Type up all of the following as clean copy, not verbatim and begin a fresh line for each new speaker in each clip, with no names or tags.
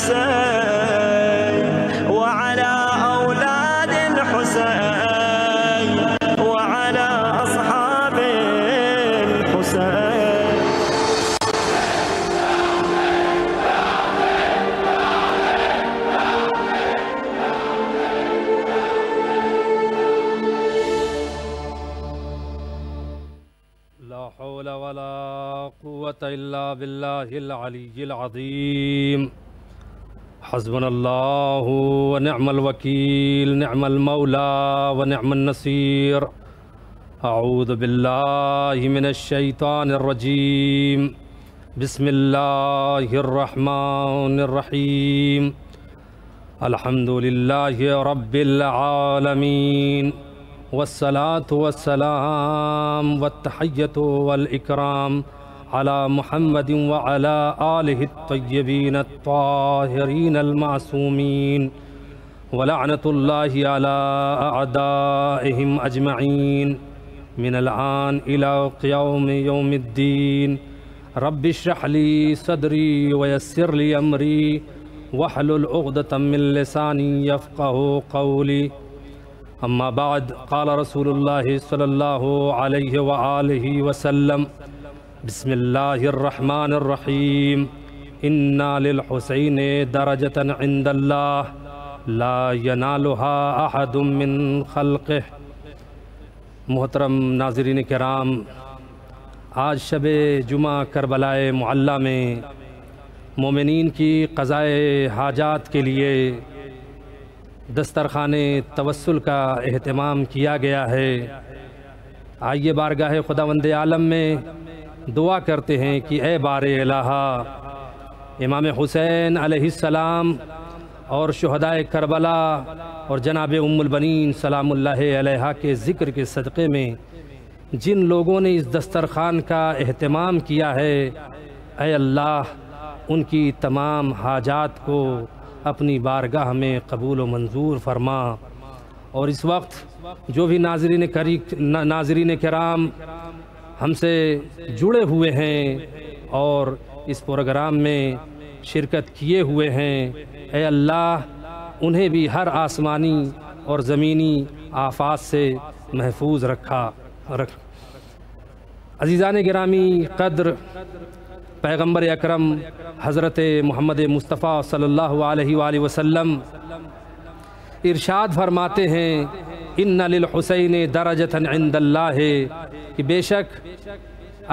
الحسين وعلى أولاد الحسين وعلى أصحاب الحسين.
لا حول ولا قوة إلا بالله العلي العظيم. حسبنا الله ونعم الوكيل، نعم المولى ونعم النصير. أعوذ بالله من الشيطان الرجيم. بسم الله الرحمن الرحيم. الحمد لله رب العالمين، والصلاة والسلام والتحية والإكرام على محمد وعلى آله الطيبين الطاهرين المعصومين، ولعنة الله على أعدائهم أجمعين من الآن إلى يوم الدين. رب اشرح لي صدري ويسر لي أمري واحلل عقدة من لساني يفقه قولي. اما بعد، قال رسول اللہ صلی اللہ علیہ وآلہ وسلم: بسم اللہ الرحمن الرحیم. انا للحسین درجة عند اللہ لا ینالها احد من خلقہ. محترم ناظرین کرام، آج شب جمعہ کربلائے معلیٰ میں مومنین کی قضائے حاجات کے لیے دسترخوان توسل کا اہتمام کیا گیا ہے. آئیے بارگاہ خداوند عالم میں دعا کرتے ہیں کہ اے بار الہا، امام حسین علیہ السلام اور شہدائے کربلا اور جناب ام البنین سلام اللہ علیہا کے ذکر کے صدقے میں جن لوگوں نے اس دسترخوان کا اہتمام کیا ہے، اے اللہ ان کی تمام حاجات کو اپنی بارگاہ میں قبول و منظور فرما. اور اس وقت جو بھی ناظرین کرام ہم سے جڑے ہوئے ہیں اور اس پروگرام میں شرکت کیے ہوئے ہیں، اے اللہ انہیں بھی ہر آسمانی اور زمینی آفات سے محفوظ رکھ. عزیزان گرامی قدر، پیغمبر اکرم حضرت محمد مصطفیٰ صلی اللہ علیہ وآلہ وسلم ارشاد فرماتے ہیں: ان للحسین درجة عند اللہ، کہ بے شک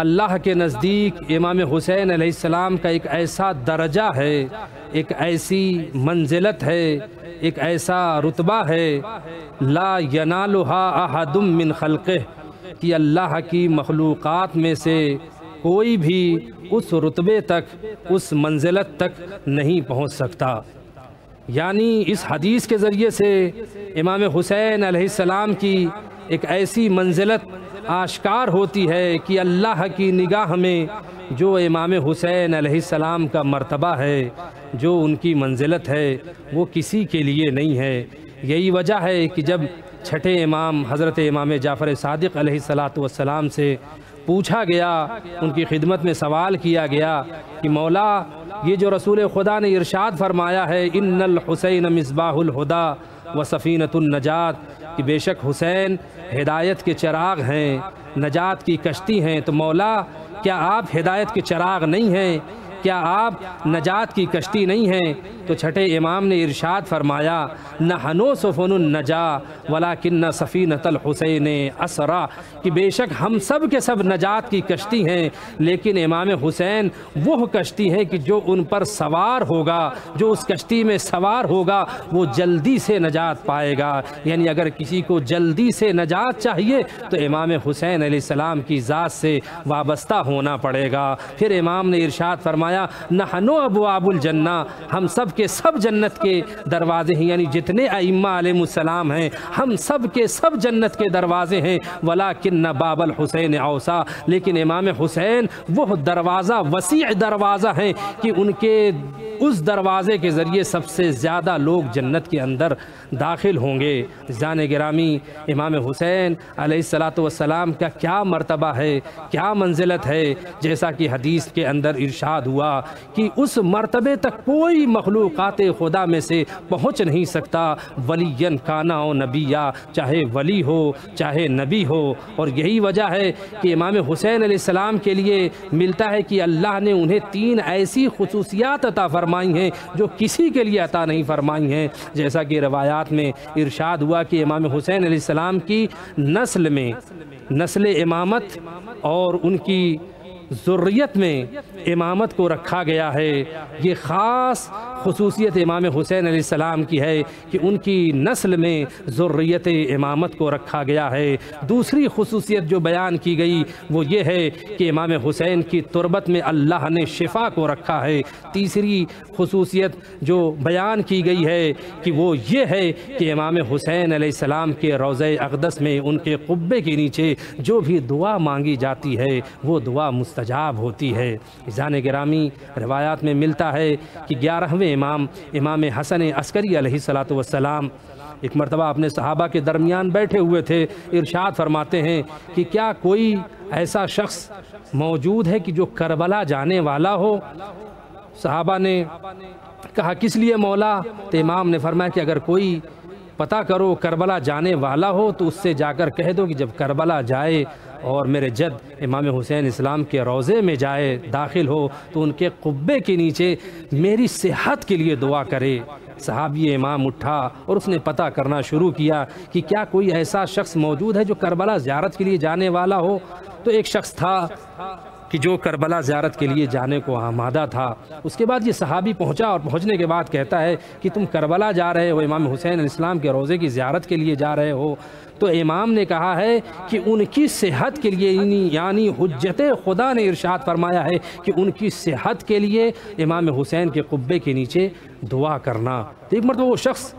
اللہ کے نزدیک امام حسین علیہ السلام کا ایک ایسا درجہ ہے، ایک ایسی منزلت ہے، ایک ایسا رتبہ ہے، لا ینالها احد من خلقہ، کہ اللہ کی مخلوقات میں سے کوئی بھی اس رتبے تک، اس منزلت تک نہیں پہنچ سکتا. یعنی اس حدیث کے ذریعے سے امام حسین علیہ السلام کی ایک ایسی منزلت آشکار ہوتی ہے کہ اللہ کی نگاہ میں جو امام حسین علیہ السلام کا مرتبہ ہے، جو ان کی منزلت ہے، وہ کسی کے لیے نہیں ہے. یہی وجہ ہے کہ جب چھٹے امام حضرت امام جعفر صادق علیہ السلام سے پوچھا گیا، ان کی خدمت میں سوال کیا گیا کہ مولا، یہ جو رسول خدا نے ارشاد فرمایا ہے ان الحسین مصباح الہدی و سفینۃ النجات، کہ بے شک حسین ہدایت کے چراغ ہیں، نجات کی کشتی ہیں، تو مولا کیا آپ ہدایت کے چراغ نہیں ہیں؟ کیا آپ نجات کی کشتی نہیں ہیں؟ تو چھٹے امام نے ارشاد فرمایا: نحن سفن النجا ولکن سفینۃ الحسین اسرا، کہ بے شک ہم سب کے سب نجات کی کشتی ہیں، لیکن امام حسین وہ کشتی ہے کہ جو ان پر سوار ہوگا، جو اس کشتی میں سوار ہوگا وہ جلدی سے نجات پائے گا. یعنی اگر کسی کو جلدی سے نجات چاہیے تو امام حسین علیہ السلام کی ذات سے وابستہ ہونا پڑے گا. پھر امام نے ارشاد فرمایا: نحن ابواب الجنہ، ہم سب کے سب جنت کے دروازے ہیں. یعنی جتنے ائمہ علیہ السلام ہیں ہم سب کے سب جنت کے دروازے ہیں. ولیکن باب الحسین اوسع، لیکن امام حسین وہ دروازہ، وسیع دروازہ ہیں کہ ان کے اس دروازے کے ذریعے سب سے زیادہ لوگ جنت کے اندر داخل ہوں گے. جان گرامی، امام حسین علیہ السلام کا کیا مرتبہ ہے، کیا منزلت ہے، جیسا کہ حدیث کے اندر ارشاد ہوا ہوا کہ اس مرتبے تک کوئی مخلوقات خدا میں سے پہنچ نہیں سکتا، ولیًا کانا و نبیہ، چاہے ولی ہو چاہے نبی ہو۔ اور یہی وجہ ہے کہ امام حسین علیہ السلام کے لیے ملتا ہے کہ اللہ نے انہیں 3 ایسی خصوصیات عطا فرمائی ہیں جو کسی کے لیے عطا نہیں فرمائی ہیں، جیسا کہ روایات میں ارشاد ہوا کہ امام حسین علیہ السلام کی نسل میں، نسل امامت اور ان کی ذریت میں امامت کو رکھا گیا ہے۔ یہ خاص خصوصیت امام حسین علیہ السلام کی ہے کہ ان کی نسل میں ذریت امامت کو رکھا گیا ہے۔ دوسری خصوصیت جو بیان کی گئی وہ یہ ہے کہ امام حسین کی تربت میں اللہ نے شفا کو رکھا ہے۔ تیسری خصوصیت جو بیان کی گئی ہے کہ وہ یہ ہے کہ امام حسین علیہ السلام کے روضہ اقدس میں ان کے قبے کے نیچے جو بھی دعا مانگی جاتی ہے وہ دعا مستجاب ہوتی ہے۔ عزیزان گرامی، روایات میں ملتا ہے کہ 11ویں امام حسن عسکری علیہ السلام ایک مرتبہ اپنے صحابہ کے درمیان بیٹھے ہوئے تھے۔ ارشاد فرماتے ہیں کہ کیا کوئی ایسا شخص موجود ہے کہ جو کربلا جانے والا ہو؟ صحابہ نے کہا کس لیے مولا؟ تو امام نے فرمایا کہ اگر کوئی پتہ کرو کربلا جانے والا ہو تو اس سے جا کر کہہ دو کہ جب کربلا جائے اور میرے جد امام حسین اسلام کے روضے میں جائے، داخل ہو تو ان کے قبے کے نیچے میری صحت کے لیے دعا کرے۔ صحابی امام اٹھا اور اس نے پتہ کرنا شروع کیا کہ کیا کوئی ایسا شخص موجود ہے جو کربلا زیارت کے لیے جانے والا ہو؟ تو ایک شخص تھا کہ جو کربلا زیارت کے لیے جانے کو آمادہ تھا۔ اس کے بعد یہ صحابی پہنچا اور پہنچنے کے بعد کہتا ہے کہ تم کربلا جا رہے ہو، امام حسین علیہ السلام کے روضے کی زیارت کے لیے جا رہے ہو؟ تو امام نے کہا ہے کہ ان کی صحت کے لیے، یعنی حجت خدا نے ارشاد فرمایا ہے کہ ان کی صحت کے لیے امام حسین کے قبے کے نیچے دعا کرنا۔ تو ایک مرتبہ وہ شخص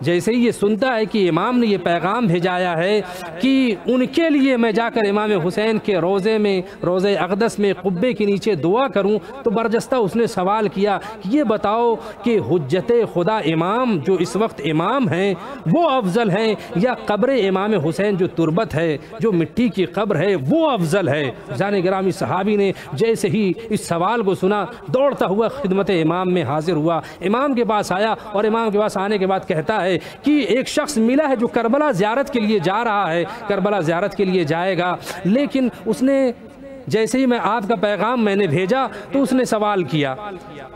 جیسے ہی یہ سنتا ہے کہ امام نے یہ پیغام بھیجایا ہے کہ ان کے لیے میں جا کر امام حسین کے روضے میں، روضہ اقدس میں قبے کے نیچے دعا کروں، تو برجستہ اس نے سوال کیا کہ یہ بتاؤ کہ حجت خدا امام جو اس وقت امام ہیں وہ افضل ہیں یا قبر امام حسین جو تربت ہے، جو مٹی کی قبر ہے، وہ افضل ہے؟ جان گرامی، صحابی نے جیسے ہی اس سوال کو سنا دوڑتا ہوا خدمت امام میں حاضر ہوا، امام کے پاس آیا اور امام کے پاس آنے کے بعد کہتا ہے کہ ایک شخص ملا ہے جو کربلا زیارت کے لیے جا رہا ہے، کربلا زیارت کے لیے جائے گا، لیکن اس نے جیسے ہی میں آپ کا پیغام میں نے بھیجا تو اس نے سوال کیا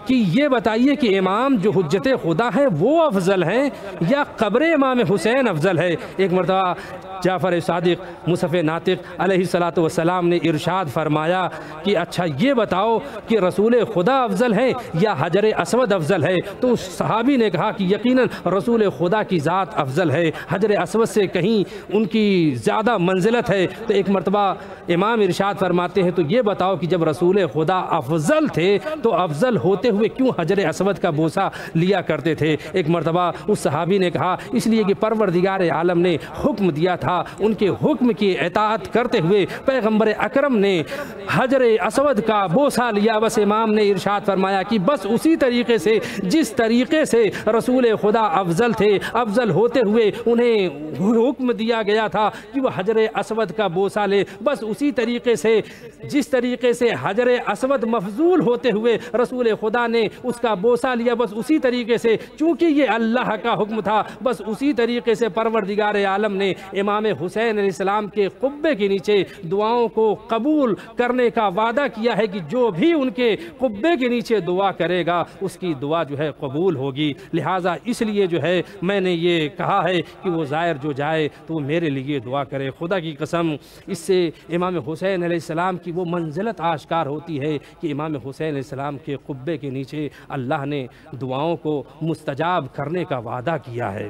کہ یہ بتائیے کہ امام جو حجت خدا ہے وہ افضل ہیں یا قبر امام حسین افضل ہے؟ ایک مرتبہ جعفر صادق مصحف ناطق علیہ السلام نے ارشاد فرمایا کہ اچھا یہ بتاؤ کہ رسول خدا افضل ہے یا حجر اسود افضل ہے؟ تو اس صحابی نے کہا کہ یقیناً رسول خدا کی ذات افضل ہے، حجر اسود سے کہیں ان کی زیادہ منزلت ہے۔ تو ایک مرتبہ امام ارشاد فرماتے ہیں تو یہ بتاؤ کہ جب رسول خدا افضل تھے تو افضل ہوتے ہوئے کیوں حجر اسود کا بوسہ لیا کرتے تھے؟ ایک مرتبہ اس صحابی نے کہا اس لیے کہ پروردگار عالم نے حکم دیا تھا، ان کے حکم کی اطاعت کرتے ہوئے پیغمبر اکرم نے حجر اسود کا بوسہ لیا۔ بس امام نے ارشاد فرمایا کہ بس اسی طریقے سے جس طریقے سے رسول خدا افضل تھے، افضل ہوتے ہوئے انہیں حکم دیا گیا تھا کہ وہ حجر اسود کا بوسہ لے، بس اسی طریقے سے جس طریقے سے حجر اسود مفضول ہوتے ہوئے رسول خدا نے اس کا بوسہ لیا، بس اسی طریقے سے چونکہ یہ اللہ کا حکم تھا، بس اسی طریقے سے پروردگار عالم نے امام حسین علیہ السلام کے قبے کے نیچے دعاؤں کو قبول کرنے کا وعدہ کیا ہے کہ جو بھی ان کے قبے کے نیچے دعا کرے گا اس کی دعا جو ہے قبول ہوگی۔ لہٰذا اس لیے جو ہے میں نے یہ کہا ہے کہ وہ زائر جو جائے تو وہ میرے لیے دعا کرے۔ خدا کی قسم اس سے امام حسین علیہ السلام کی وہ منزلت آشکار ہوتی ہے کہ امام حسین علیہ السلام کے قبے کے نیچے اللہ نے دعاؤں کو مستجاب کرنے کا وعدہ کیا ہے۔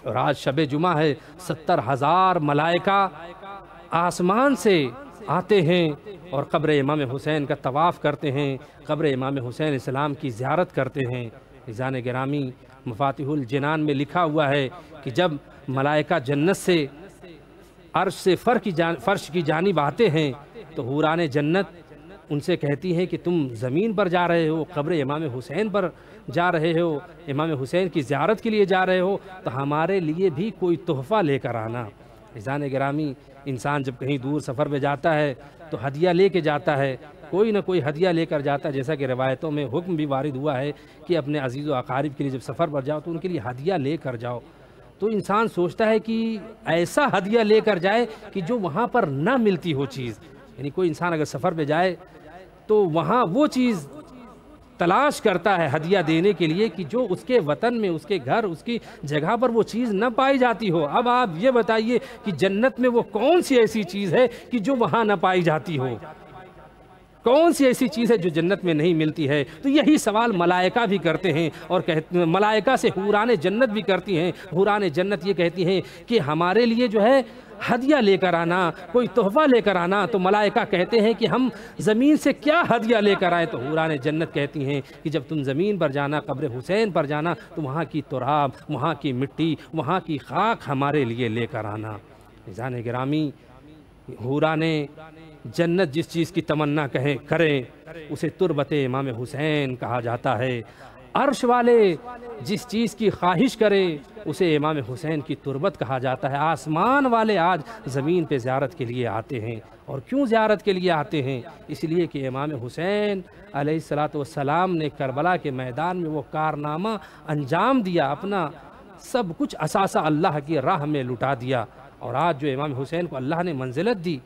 اور آج شب جمعہ ہے، 70,000 ملائکہ آسمان سے آتے ہیں اور قبر امام حسین کا طواف کرتے ہیں، قبر امام حسین علیہ السلام کی زیارت کرتے ہیں۔ عزیزان گرامی، مفاتیح الجنان میں لکھا ہوا ہے کہ جب ملائکہ جنت سے عرش سے فرش کی جانب آتے ہیں تو حوران جنت ان سے کہتی ہیں کہ تم زمین پر جا رہے ہو، قبر امام حسین پر جا رہے ہو، امام حسین کی زیارت کے لیے جا رہے ہو، تو ہمارے لیے بھی کوئی تحفہ لے کر آنا۔ عزیزان گرامی، انسان جب کہیں دور سفر پہ جاتا ہے تو ہدیہ لے کے جاتا ہے، کوئی نہ کوئی ہدیہ لے کر جاتا ہے، جیسا کہ روایتوں میں حکم بھی وارد ہوا ہے کہ اپنے عزیز و اقارب کے لیے جب سفر پر جاؤ تو ان کے لیے ہدیہ لے کر جاؤ۔ تو انسان سوچتا ہے کہ ایسا ہدیہ لے کر جائے کہ جو وہاں پر نہ ملتی ہو چیز، یعنی کوئی انسان اگر سفر پہ جائے تو وہاں وہ چیز تلاش کرتا ہے ہدیہ دینے کے لیے کہ جو اس کے وطن میں، اس کے گھر، اس کی جگہ پر وہ چیز نہ پائی جاتی ہو۔ اب آپ یہ بتائیے کہ جنت میں وہ کون سی ایسی چیز ہے کہ جو وہاں نہ پائی جاتی ہو؟ کون سی ایسی چیز ہے جو جنت میں نہیں ملتی ہے؟ تو یہی سوال ملائکہ بھی کرتے ہیں، اور ملائکہ سے حوران جنت بھی کرتی ہیں۔ حوران جنت یہ کہتی ہیں کہ ہمارے لیے جو ہے ہدیہ لے کر آنا، کوئی تحفہ لے کر آنا۔ تو ملائکہ کہتے ہیں کہ ہم زمین سے کیا ہدیہ لے کر آئیں؟ تو حوران جنت کہتی ہیں کہ جب تم زمین پر جانا، قبر حسین پر جانا، تو وہاں کی تراب، وہاں کی مٹی، وہاں کی خاک ہمارے لیے لے کر آنا۔ عزیزان گرامی، حوران جنت جس چیز کی تمنا کریں اسے تربت امام حسین کہا جاتا ہے۔ عرش والے جس چیز کی خواہش کریں اسے امام حسین کی تربت کہا جاتا ہے۔ آسمان والے آج زمین پہ زیارت کے لیے آتے ہیں، اور کیوں زیارت کے لیے آتے ہیں؟ اس لیے کہ امام حسین علیہ السلام نے کربلا کے میدان میں وہ کارنامہ انجام دیا، اپنا سب کچھ اثاثہ اللہ کی راہ میں لٹا دیا۔ اور آج جو امام حسین کو اللہ نے منزلت دی،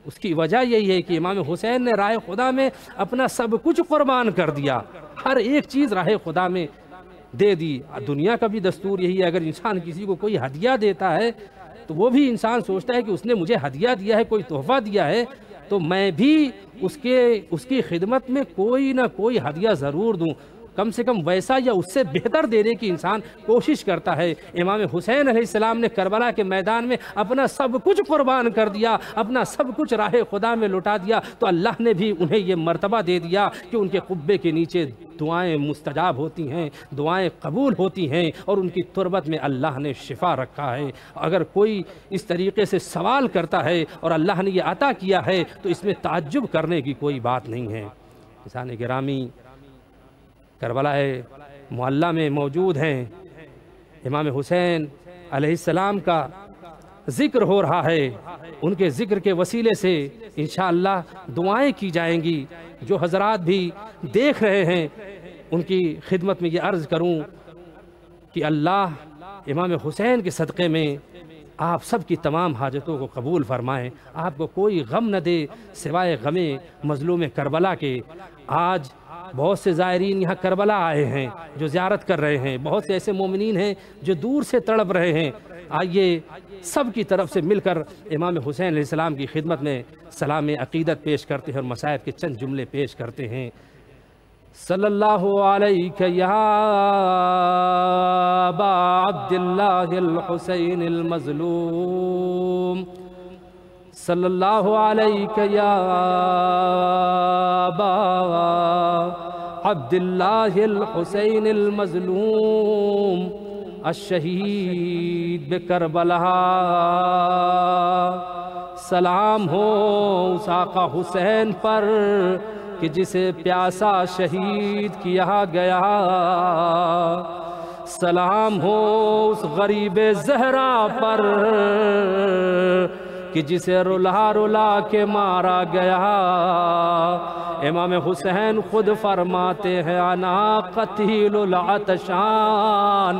اس کی وجہ یہی ہے کہ امام حسین نے راہ خدا میں اپنا سب کچھ قربان کر دیا، ہر ایک چیز راہ خدا میں دے دی۔ دنیا کا بھی دستور یہی ہے، اگر انسان کسی کو کوئی ہدیہ دیتا ہے تو وہ بھی انسان سوچتا ہے کہ اس نے مجھے ہدیہ دیا ہے، کوئی تحفہ دیا ہے، تو میں بھی اس کی خدمت میں کوئی نہ کوئی ہدیہ ضرور دوں، کم سے کم ویسا یا اس سے بہتر دینے کی انسان کوشش کرتا ہے۔ امام حسین علیہ السلام نے کربلا کے میدان میں اپنا سب کچھ قربان کر دیا، اپنا سب کچھ راہ خدا میں لٹا دیا، تو اللہ نے بھی انہیں یہ مرتبہ دے دیا کہ ان کے قبے کے نیچے دعائیں مستجاب ہوتی ہیں، دعائیں قبول ہوتی ہیں، اور ان کی تربت میں اللہ نے شفا رکھا ہے۔ اگر کوئی اس طریقے سے سوال کرتا ہے اور اللہ نے یہ عطا کیا ہے تو اس میں تعجب کرنے کی کوئی بات نہیں ہے۔ عزیزان گرامی، کربلا معلیٰ میں موجود ہیں، امام حسین علیہ السلام کا ذکر ہو رہا ہے، ان کے ذکر کے وسیلے سے انشاءاللہ دعائیں کی جائیں گی۔ جو حضرات بھی دیکھ رہے ہیں ان کی خدمت میں یہ عرض کروں کہ اللہ امام حسین کے صدقے میں آپ سب کی تمام حاجتوں کو قبول فرمائیں، آپ کو کوئی غم نہ دے سوائے غم مظلوم کربلا کے۔ آج بہت سے زائرین یہاں کربلا آئے ہیں جو زیارت کر رہے ہیں، بہت سے ایسے مومنین ہیں جو دور سے تڑپ رہے ہیں۔ آئیے سب کی طرف سے مل کر امام حسین علیہ السلام کی خدمت میں سلام عقیدت پیش کرتے ہیں اور مصائب کے چند جملے پیش کرتے ہیں۔ صلی اللہ علیہ یا ابا عبداللہ الحسین المظلوم، صلی اللہ علیہ یا ابا عبداللہ الحسین المظلوم الشہید بکربلا، سلام ہو اس آقا حسین پر کہ جسے پیاسا شہید کیا گیا، سلام ہو اس غریب زہرا پر کہ جسے رلا رلا کے مارا گیا۔ امام حسین خود فرماتے ہیں انا قتیل العطشان،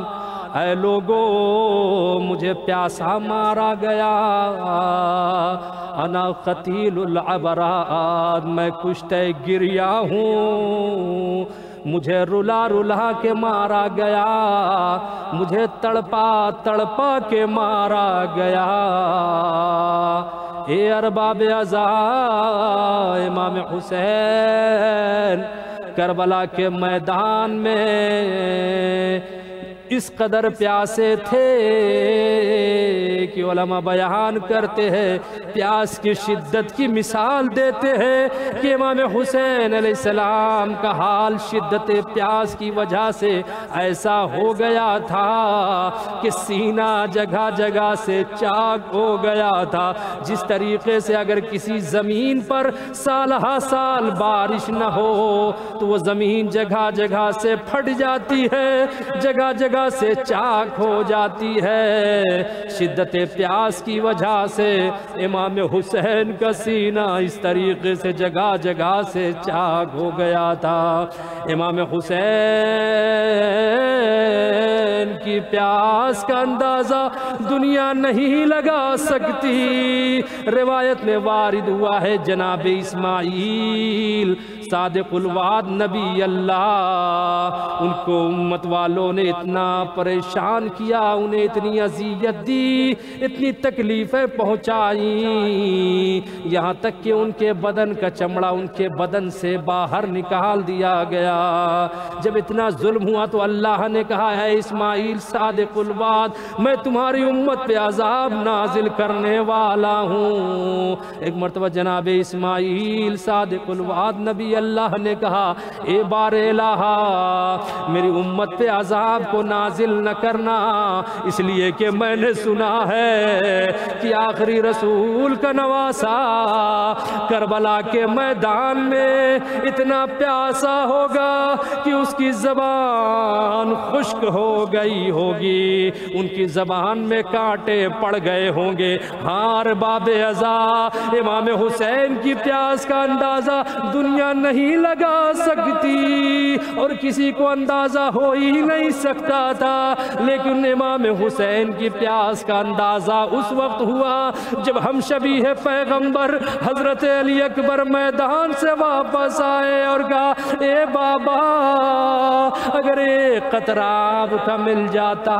اے لوگو مجھے پیاسا مارا گیا، انا قتیل العبرات، میں کشتے گریا ہوں، مجھے رلا رلا کے مارا گیا، مجھے تڑپا تڑپا کے مارا گیا۔ اے ارباب عزا، امام حسین کربلا کے میدان میں اس قدر پیاسے تھے کہ علماء بیان کرتے ہیں، پیاس کی شدت کی مثال دیتے ہیں کہ امام حسین علیہ السلام کا حال شدت پیاس کی وجہ سے ایسا ہو گیا تھا کہ سینہ جگہ جگہ سے چاک ہو گیا تھا۔ جس طریقے سے اگر کسی زمین پر سالہ سال بارش نہ ہو تو وہ زمین جگہ جگہ سے پھٹ جاتی ہے، جگہ جگہ سے چاک ہو جاتی ہے۔ شدت شدت پیاس کی وجہ سے امام حسین کا سینہ اس طریقے سے جگہ جگہ سے چاک ہو گیا تھا۔ امام حسین کی پیاس کا اندازہ دنیا نہیں لگا سکتی۔ روایت میں وارد ہوا ہے جناب اسماعیل صادق الوعد نبی اللہ، ان کو امت والوں نے اتنا پریشان کیا، انہیں اتنی اذیت دی، اتنی تکلیفیں پہنچائیں، یہاں تک کہ ان کے بدن کا چمڑا ان کے بدن سے باہر نکال دیا گیا۔ جب اتنا ظلم ہوا تو اللہ نے کہا ہے اسماعیل صادق الوعد، میں تمہاری امت پہ عذاب نازل کرنے والا ہوں۔ ایک مرتبہ جناب اسماعیل صادق الوعد نبی اللہ نے کہا اے بار الہ میری امت پہ عذاب کو نازل نہ کرنا، اس لیے کہ میں نے سنا ہے کہ آخری رسول کا نواسا کربلا کے میدان میں اتنا پیاسا ہوگا کہ اس کی زبان خشک ہو گئی ہوگی، ان کی زبان میں کانٹے پڑ گئے ہوں گے۔ ہار باب ازا امام حسین کی پیاس کا اندازہ دنیا نہیں لگا سکتی اور کسی کو اندازہ ہو ہی نہیں سکتا تھا، لیکن امام حسین کی پیاس کا اندازہ اس وقت ہوا جب ہم شبیہ پیغمبر حضرت علی اکبر میدان سے واپس آئے اور کہا اے بابا اگر ایک قطرہ آب کا مل جاتا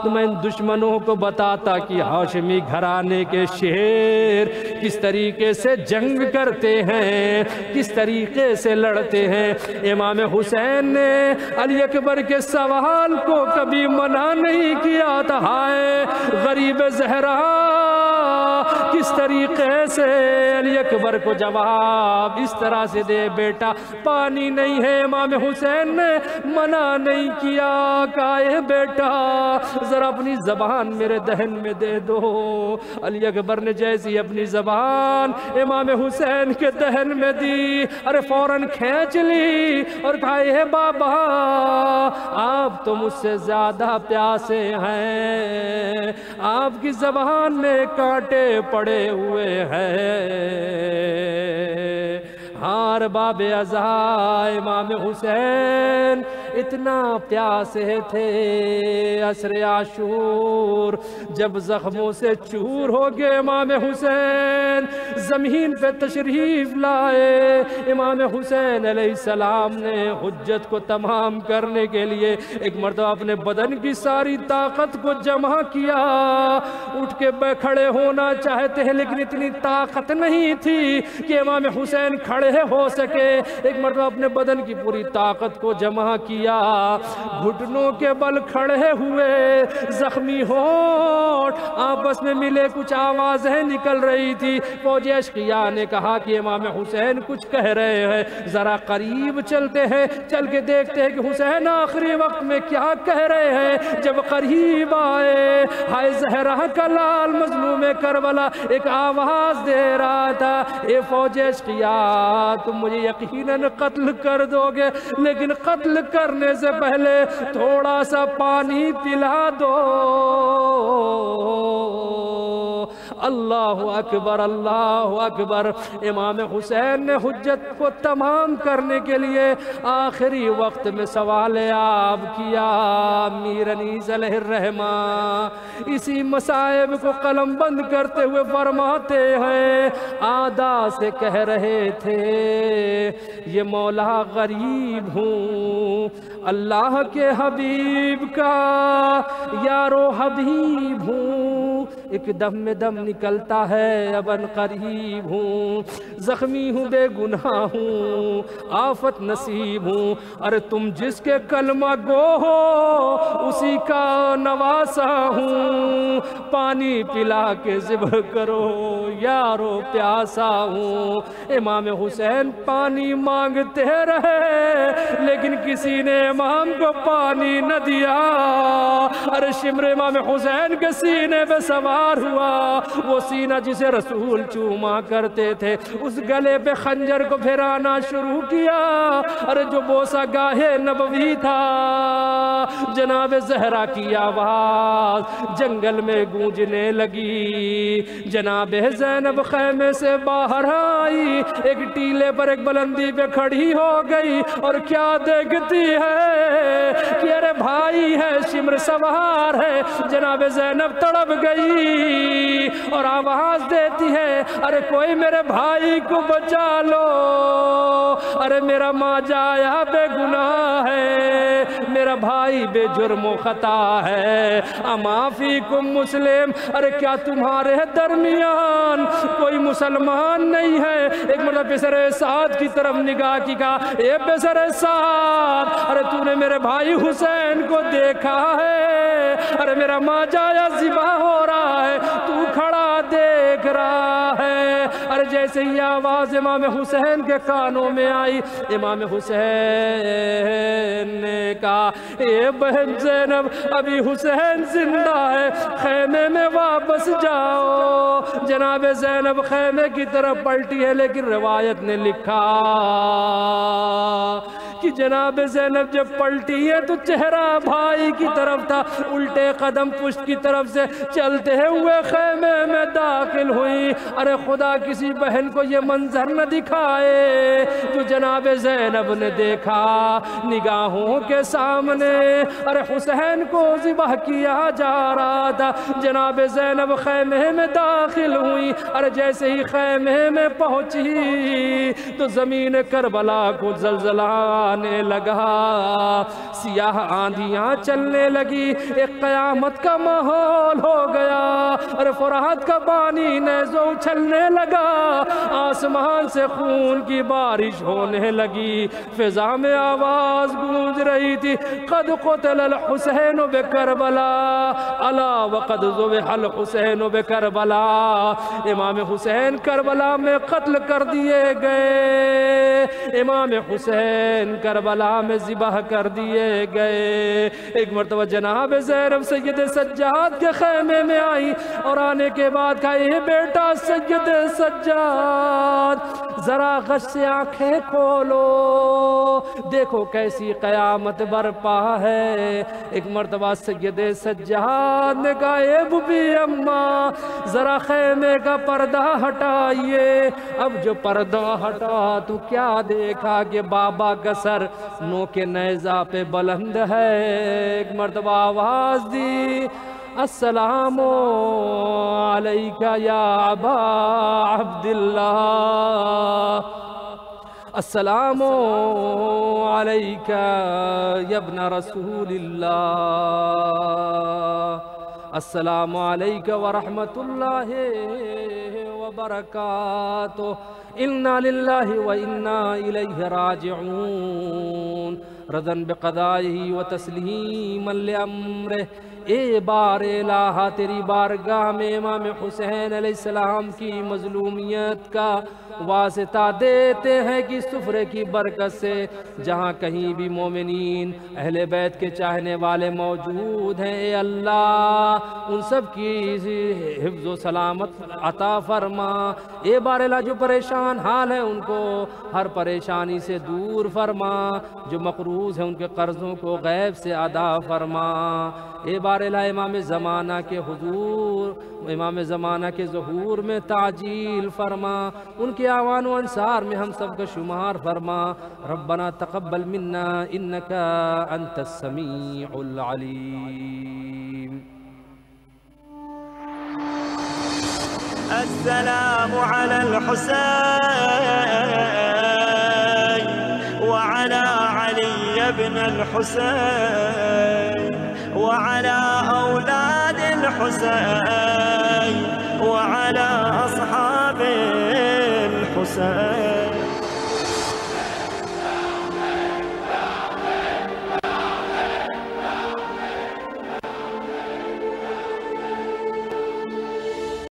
تو میں ان دشمنوں کو بتاتا کہ ہاشمی گھرانے کے شیر کس طریقے سے جنگ کرتے ہیں، کس طریقے سے لڑتے ہیں۔ امام حسین نے علی اکبر کے سوال کو کبھی منع نہیں کیا تھا۔ ہائے غریب زہرا کس طریقے سے علی اکبر کو جواب اس طرح سے دے، بیٹا پانی نہیں ہے۔ امام حسین نے منع نہیں کیا، کہا اے بیٹا ذرا اپنی زبان میرے دہن میں دے دو۔ علی اکبر نے جیسی اپنی زبان امام حسین کے دہن میں دی، ارے فوراً کھینچ لی اور کہا اے بابا آپ تو مجھ سے زیادہ پیاسے ہیں، آپ کی زبان میں کانٹے پڑے ہوئے ہیں۔ ہار باب ازا امام حسین اتنا پیاسے تھے، عصر عاشور جب زخموں سے چور ہو گئے امام حسین زمین پہ تشریف لائے۔ امام حسین علیہ السلام نے حجت کو تمام کرنے کے لیے ایک مرتبہ اپنے بدن کی ساری طاقت کو جمع کیا، اٹھ کے کھڑے ہونا چاہتے ہیں لیکن اتنی طاقت نہیں تھی کہ امام حسین کھڑے ہو سکے۔ ایک مرتبہ اپنے بدن کی پوری طاقت کو جمع کیا، گھٹنوں کے بل کھڑے ہوئے، زخمی ہونٹ آپس میں ملے، کچھ آوازیں نکل رہی تھی۔ فوج اشقیاء نے کہا کہ امام حسین کچھ کہہ رہے ہیں، ذرا قریب چلتے ہیں، چل کے دیکھتے ہیں کہ حسین آخری وقت میں کیا کہہ رہے ہیں۔ جب قریب آئے، ہائے زہرا کا لال مظلوم کربلا ایک آواز دے رہا تھا، اے فوج اشقیاء تم مجھے یقیناً قتل کر دو گے، لیکن قتل کرنے سے پہلے تھوڑا سا پانی پلا دو۔ اللہ اکبر اللہ اکبر۔ امام حسین نے حجت کو تمام کرنے کے لیے آخری وقت میں سوال آب کیا۔ امیر انیس علیہ الرحمہ اسی مصائب کو قلم بند کرتے ہوئے فرماتے ہیں، آدھا سے کہہ رہے تھے یہ مولا غریب ہوں، اللہ کے حبیب کا یارو حبیب ہوں، ایک دم میں دم نکلتا ہے اب ان قریب ہوں، زخمی ہوں بے گناہ ہوں، آفت نصیب ہوں، ارے تم جس کے کلمہ گو ہو اسی کا نواسا ہوں، پانی پلا کے ذبح کرو یارو پیاسا ہوں۔ امام حسین پانی مانگتے رہے لیکن کسی نے امام کو پانی نہ دیا۔ ارے شمر امام حسین کے سینے پہ سوار ہوا، وہ سینہ جسے رسول چوما کرتے تھے، اس گلے پہ خنجر کو پھرانا شروع کیا۔ ارے جو بوسہ گاہے نبوی تھا، جناب زہرا کی آواز جنگل میں گونجنے لگی۔ جناب زینب خیمے سے باہر آئی، ایک ٹیلے پر ایک بلندی پہ کھڑی ہو گئی، اور کیا دیکھتی ہے کہ ارے بھائی ہے، شمر سوار ہے۔ جناب زینب تڑپ گئی اور آواز دیتی ہے، ارے کوئی میرے بھائی کو بچا لو، ارے میرا ماں جایا بے گناہ ہے، میرا بھائی بے جرم و خطا ہے۔ اما فیکم مسلم، ارے کیا تمہارے درمیان کوئی مسلمان نہیں ہے؟ ایک مرتبہ پسر سعد کی طرف نگاہ کی، کہا اے پسر سعد، ارے تو نے میرے بھائی حسین کو دیکھا ہے؟ ارے میرا ماں جایا ذبح ہو رہا ہے، تو کھڑا دیکھ رہا ہے۔ ارے جیسے ہی آواز امام حسین کے کانوں میں آئی، امام حسین نے کہا اے بہن زینب، ابھی حسین زندہ ہے، خیمے میں واپس جاؤ۔ جناب زینب خیمے کی طرف پلٹی ہے، لیکن روایت نے لکھا کہ جناب زینب جب پلٹی ہے تو چہرہ بھائی کی طرف تھا، الٹے قدم پشت کی طرف سے چلتے ہوئے خیمے میں داخل ہوئی۔ ارے خدا کسی بہن کو یہ منظر نہ دکھائے جو جناب زینب نے دیکھا۔ نگاہوں کے سامنے ارے حسین کو ذبح کیا جا رہا تھا۔ جناب زینب خیمے میں داخل ہوئی، ارے جیسے ہی خیمے میں پہنچی تو زمین کربلا کو زلزلہ آنے لگا، سیاہ آندھیاں چلنے لگی، ایک قیامت کا ماحول ہو گیا۔ اور فرات کا پانی نیزوں اچھلنے لگا، آسمان سے خون کی بارش ہونے لگی، فضا میں آواز گونج رہی تھی، قد قتل الحسین بکربلا الا وقد ذبح الحسین بکربلا۔ امام حسین کربلا میں قتل کر دیے گئے، امام حسین کربلا میں ذبح کر دیے گئے۔ ایک مرتبہ جناب زینب سید سجاد کے خیمے میں آئی اور آنے کے بعد کہا اے بیٹا سید سجاد، ذرا غش سے آنکھیں کھولو، دیکھو کیسی قیامت برپا ہے۔ ایک مرتبہ سید سجاد نے کہا اے بوبی اماں، ذرا خیمے کا پردہ ہٹائیے۔ اب جو پردہ ہٹا تو کیا دیکھا کہ بابا کا سر نو کے نیزہ پہ بلند ہے۔ ایک مرتبہ آواز دی السلام علیکہ یا ابا عبداللہ، السلام علیکہ یا ابن رسول اللہ، السلام علیکہ ورحمت اللہ وبرکاتہ، انا للہ و انا الیہ راجعون، رضا بقضائہ و تسلیما لامرہ۔ اے بار الہ تیری بارگاہ میں امام حسین علیہ السلام کی مظلومیت کا واسطہ دیتے ہیں کہ سفرے کی برکت سے جہاں کہیں بھی مومنین اہل بیت کے چاہنے والے موجود ہیں، اے اللہ ان سب کی حفظ و سلامت عطا فرما۔ اے بار الہ جو پریشان حال ہیں ان کو ہر پریشانی سے دور فرما، جو مقروض ہیں ان کے قرضوں کو غیب سے ادا فرما۔ اے بار الہ امام زمانہ کے حضور، امام زمانہ کے ظہور میں تعجیل فرما، ان کے اعوان و انصار میں ہم سب کا شمار فرما۔ ربنا تقبل منا انکا انت السمیع العلیم۔
السلام على الحسين وعلى علي بن الحسين وعلى أولاد الحسين وعلى أصحاب الحسين۔